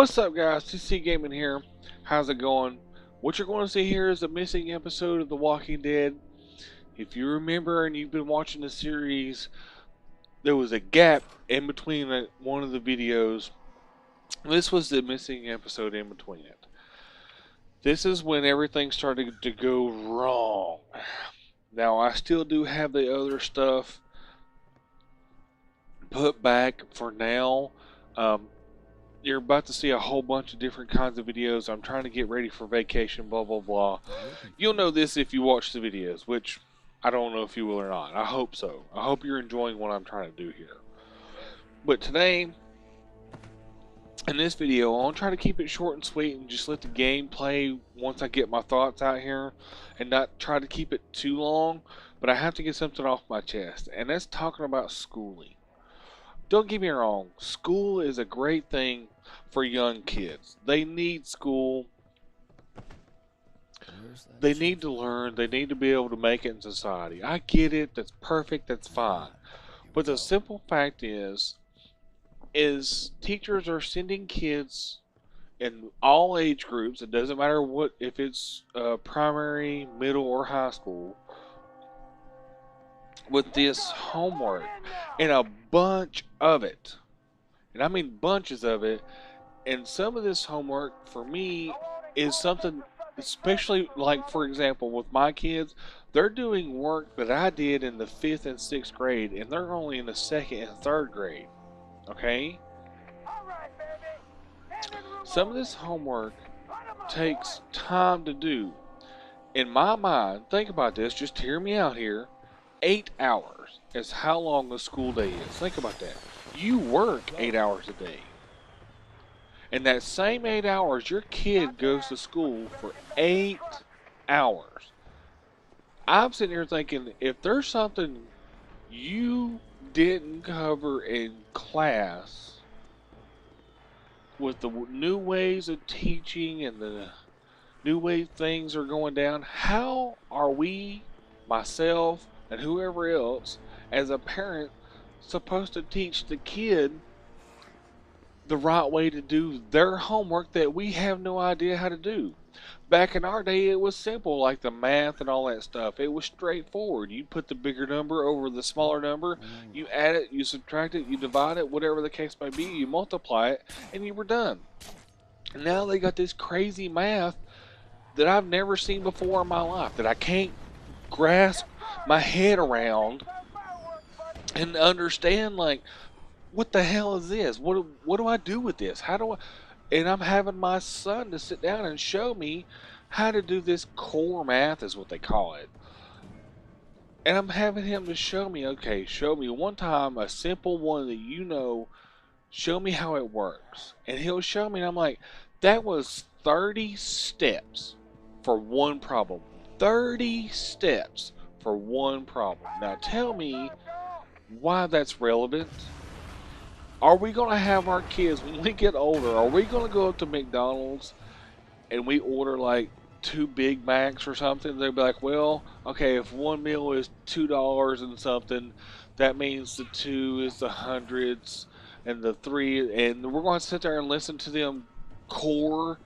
What's up, guys? TC Gaming here. How's it going? What you're going to see here is a missing episode of The Walking Dead. If you remember and you've been watching the series, there was a gap in between one of the videos. This was the missing episode in between it. This is when everything started to go wrong. Now, I still do have the other stuff put back for now. You're about to see a whole bunch of different kinds of videos. I'm trying to get ready for vacation, blah, blah, blah. You'll know this if you watch the videos, which I don't know if you will or not. I hope so. I hope you're enjoying what I'm trying to do here. But today, in this video, I want to try to keep it short and sweet and just let the game play once I get my thoughts out here and not try to keep it too long. But I have to get something off my chest, and that's talking about schooling. Don't get me wrong, school is a great thing for young kids. They need school. They need to learn. They need to be able to make it in society. I get it. That's perfect. That's fine. But the simple fact is teachers are sending kids in all age groups. It doesn't matter if it's primary, middle, or high school, with this homework and a bunch of it. And I mean bunches of it. And some of this homework for me is something, especially like, for example, with my kids, they're doing work that I did in the 5th and 6th grade, and they're only in the 2nd and 3rd grade. Okay? Some of this homework takes time to do. In my mind, think about this, just hear me out here. 8 hours is how long a school day is. Think about that. You work 8 hours a day. And that same 8 hours, your kid goes to school for 8 hours. I'm sitting here thinking, if there's something you didn't cover in class with the new ways of teaching and the new way things are going down, how are we, myself, and whoever else, as a parent, supposed to teach the kid the right way to do their homework that we have no idea how to do? Back in our day, it was simple, like the math and all that stuff. It was straightforward. You put the bigger number over the smaller number, you add it, you subtract it, you divide it, whatever the case may be, you multiply it, and you were done. And now they got this crazy math that I've never seen before in my life, that I can't grasp my head around and understand, like, what the hell is this? What do I do with this? How do I? And I'm having my son to sit down and show me how to do this core math, is what they call it. And I'm having him to show me, okay, show me one time a simple one that you know, show me how it works. And he'll show me, and I'm like, that was 30 steps for one problem. 30 steps for one problem. Now tell me why that's relevant. Are we going to have our kids, when we get older, are we going to go up to McDonald's and we order like 2 Big Macs or something? They'll be like, well, okay, if one meal is $2 and something, that means the 2 is the hundreds and the 3, and we're going to sit there and listen to them core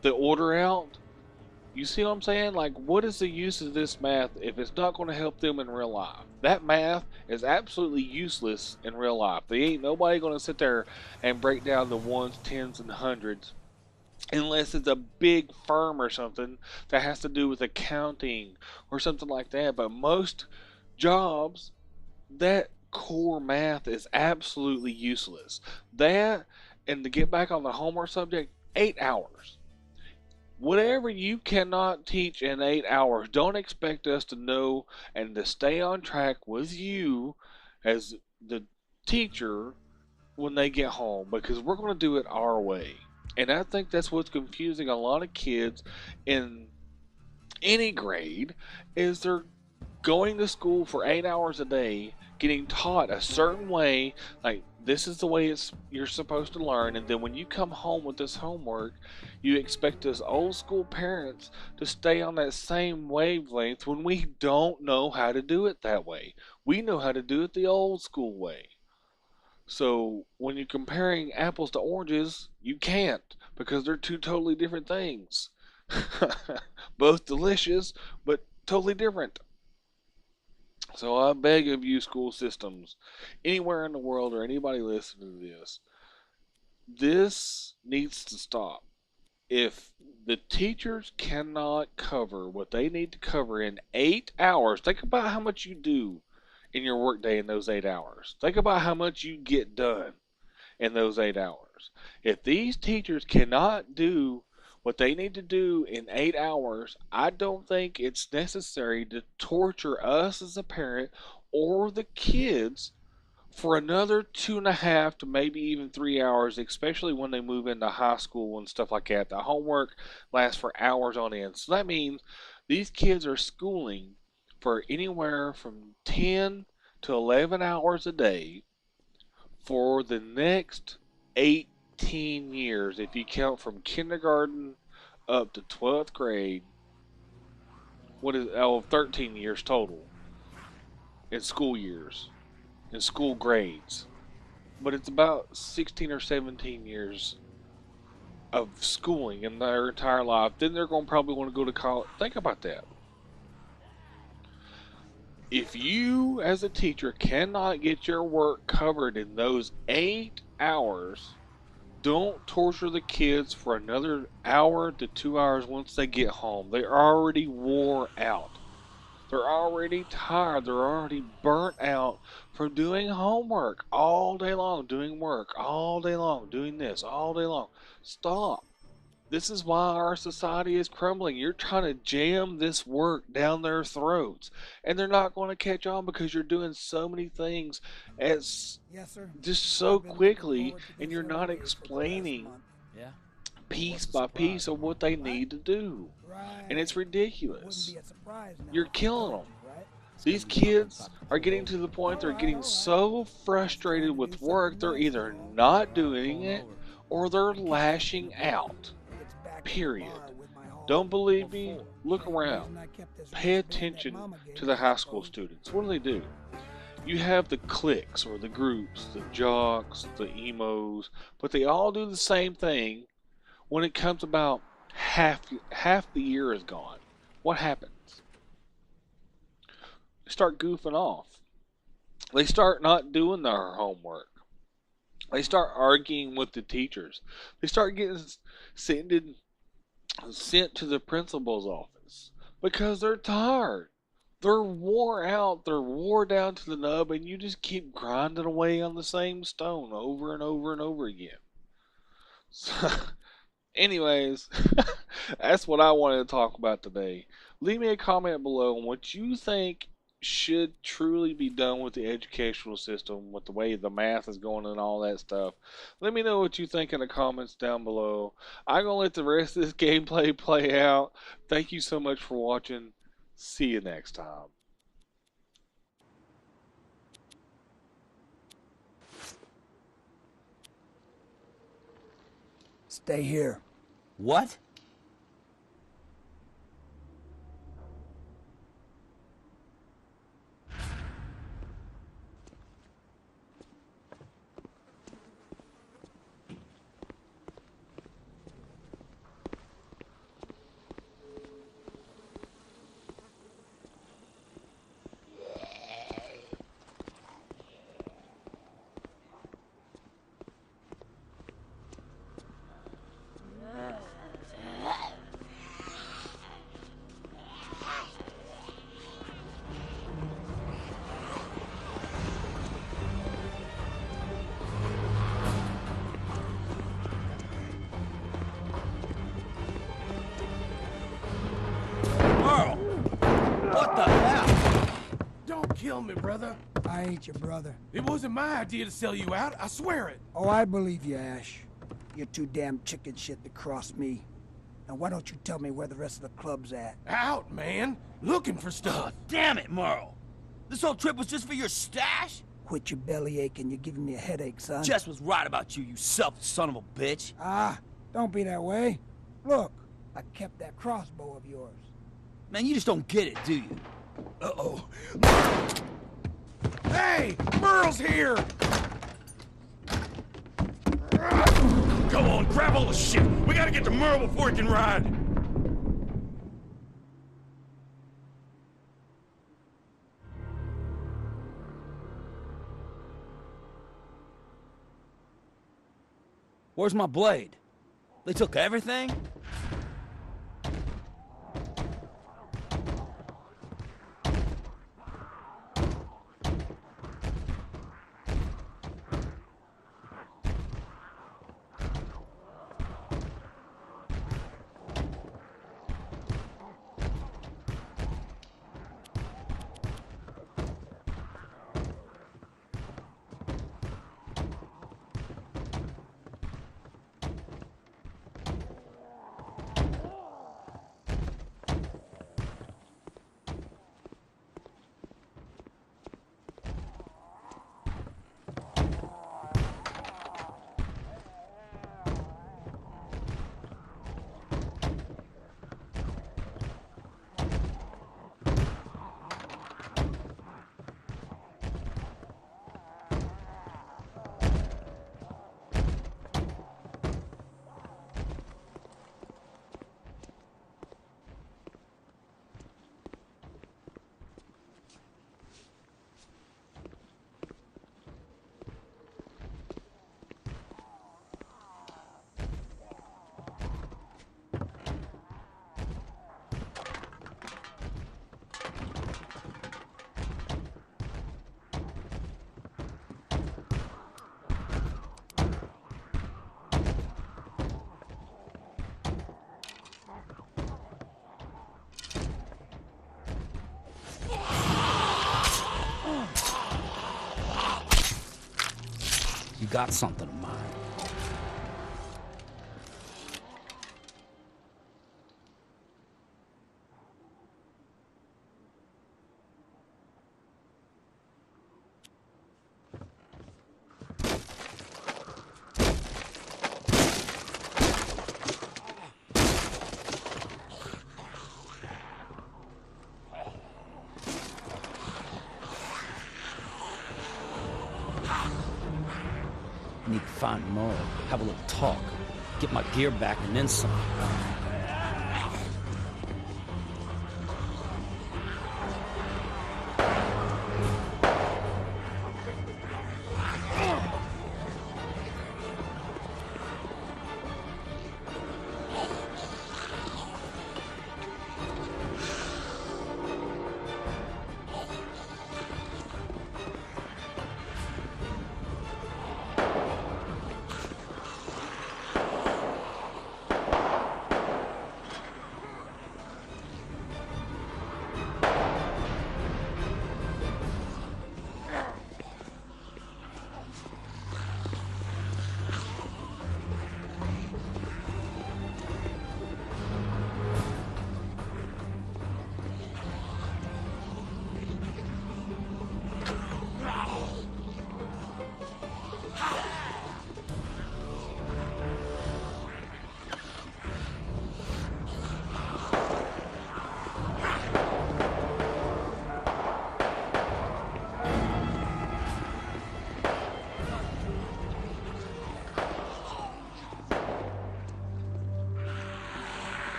the order out? You see what I'm saying? Like, what is the use of this math if it's not going to help them in real life? That math is absolutely useless in real life. They ain't nobody going to sit there and break down the ones, tens, and hundreds unless it's a big firm or something that has to do with accounting or something like that. But most jobs, that core math is absolutely useless. That, and to get back on the homework subject, 8 hours. Whatever you cannot teach in 8 hours, don't expect us to know and to stay on track with you as the teacher when they get home, because we're going to do it our way. And I think that's what's confusing a lot of kids in any grade, is they're going to school for 8 hours a day, getting taught a certain way, like this is the way you're supposed to learn, and then when you come home with this homework, you expect us old school parents to stay on that same wavelength when we don't know how to do it that way. We know how to do it the old school way. So when you're comparing apples to oranges, you can't because they're two totally different things. Both delicious, but totally different. So I beg of you, school systems, anywhere in the world or anybody listening to this needs to stop. If the teachers cannot cover what they need to cover in 8 hours, think about how much you do in your workday in those 8 hours. Think about how much you get done in those 8 hours. If these teachers cannot do what they need to do in 8 hours, I don't think it's necessary to torture us as a parent or the kids for another 2.5 to maybe even 3 hours, especially when they move into high school and stuff like that. The homework lasts for hours on end. So that means these kids are schooling for anywhere from 10 to 11 hours a day for the next 18 years. If you count from kindergarten up to 12th grade, 13 years total in school years, in school grades. But it's about 16 or 17 years of schooling in their entire life. Then they're going to probably want to go to college. Think about that. If you, as a teacher, cannot get your work covered in those 8 hours, don't torture the kids for another hour to 2 hours once they get home. They're already wore out. They're already tired. They're already burnt out from doing homework all day long, doing work all day long, doing this all day long. Stop. This is why our society is crumbling. You're trying to jam this work down their throats, and they're not going to catch on because you're doing so many things as Yes, sir. just so quickly, and you're not explaining Yeah. piece by piece of what they need to do. Right. And it's ridiculous. Wouldn't be a surprise now. You're killing them. Right? These kids are getting to the point they're getting so frustrated with work, they're either not doing it or they're lashing out. Period. Don't believe me? Look around. Pay attention to the high school students. What do? You have the cliques or the groups, the jocks, the emos, but they all do the same thing. When it comes about half the year is gone, what happens? They start goofing off. They start not doing their homework. They start arguing with the teachers. They start getting sent to the principal's office because they're tired. They're wore out. They're wore down to the nub, and you just keep grinding away on the same stone over and over and over again. So, anyways, that's what I wanted to talk about today. Leave me a comment below on what you think should truly be done with the educational system, with the way the math is going and all that stuff. Let me know what you think in the comments down below. I'm going to let the rest of this gameplay play out. Thank you so much for watching. See you next time. Stay here. What? Merle! What the hell? Don't kill me, brother. I ain't your brother. It wasn't my idea to sell you out, I swear it. Oh, I believe you, Ash. You're too damn chicken shit to cross me. Now why don't you tell me where the rest of the club's at? Out, man. Looking for Oh, stuff. damn it, Merle! This whole trip was just for your stash? Quit your belly aching, you're giving me a headache, son. Jess was right about you, you selfish son of a bitch. Ah, don't be that way. Look, I kept that crossbow of yours. Man, you just don't get it, do you? Uh-oh. Hey! Merle's here! Come on, grab all the shit. We gotta get to Merle before he can ride. Where's my blade? They took everything? You got something of mine. Need to find Merle, have a little talk, get my gear back and then some.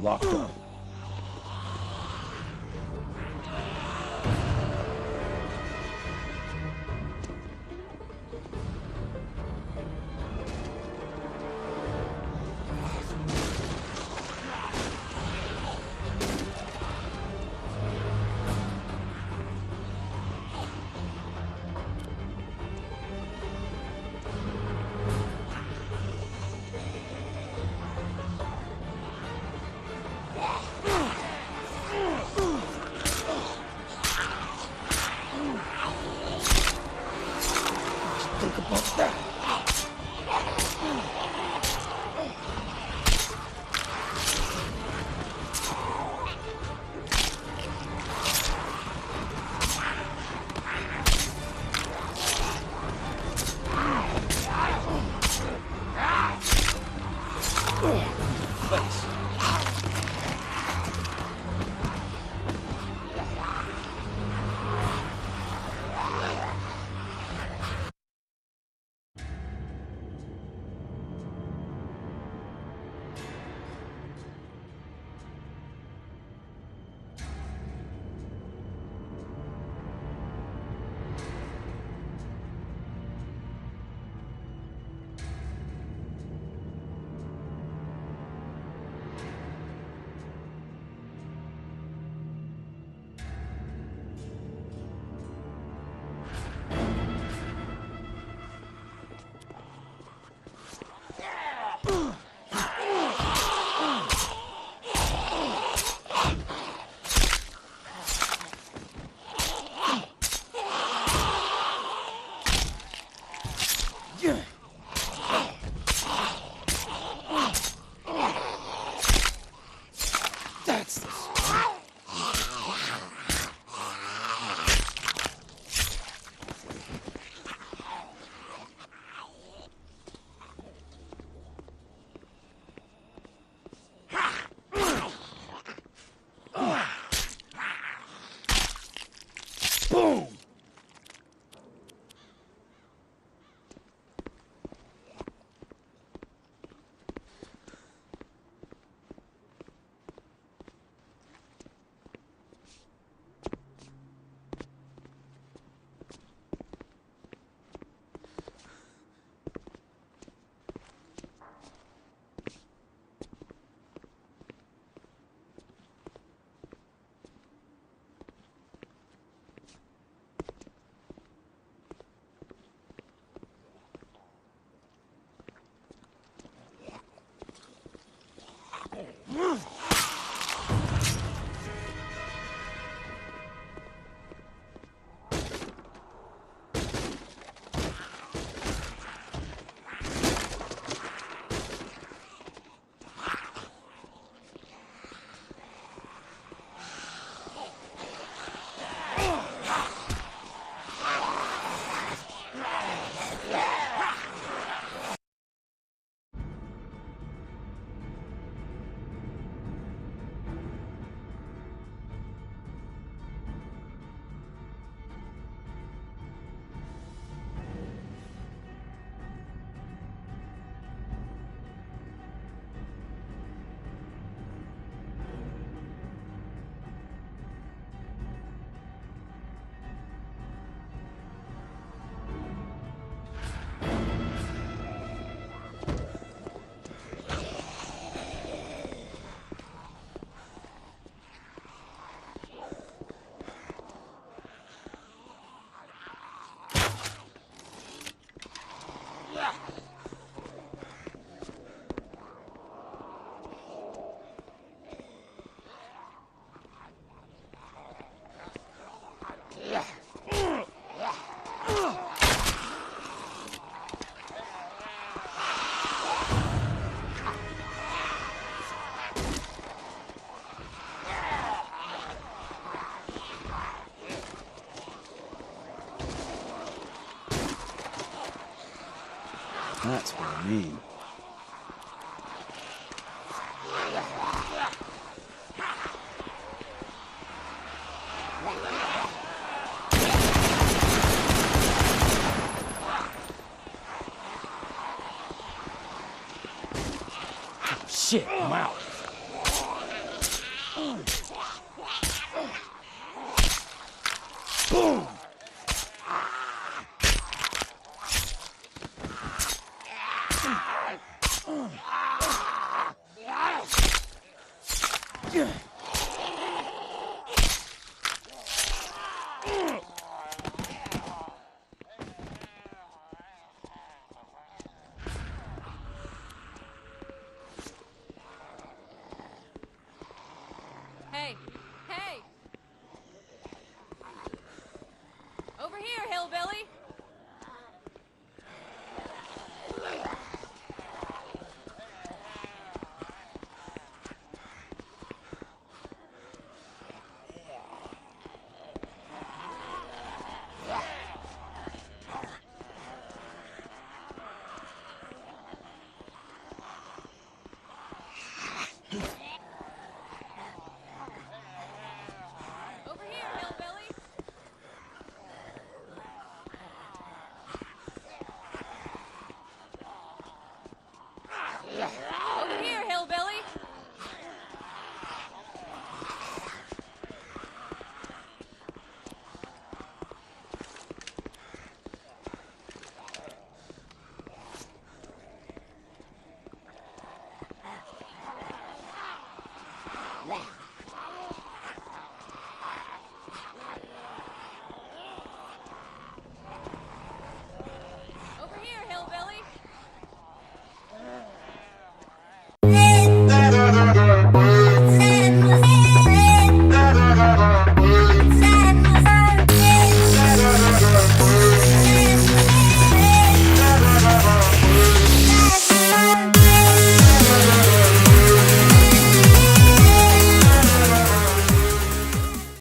Locked up. Think about that. Face. That's what I mean. Shit, I'm out. Boom! Hey! Hey! Over here, hillbilly!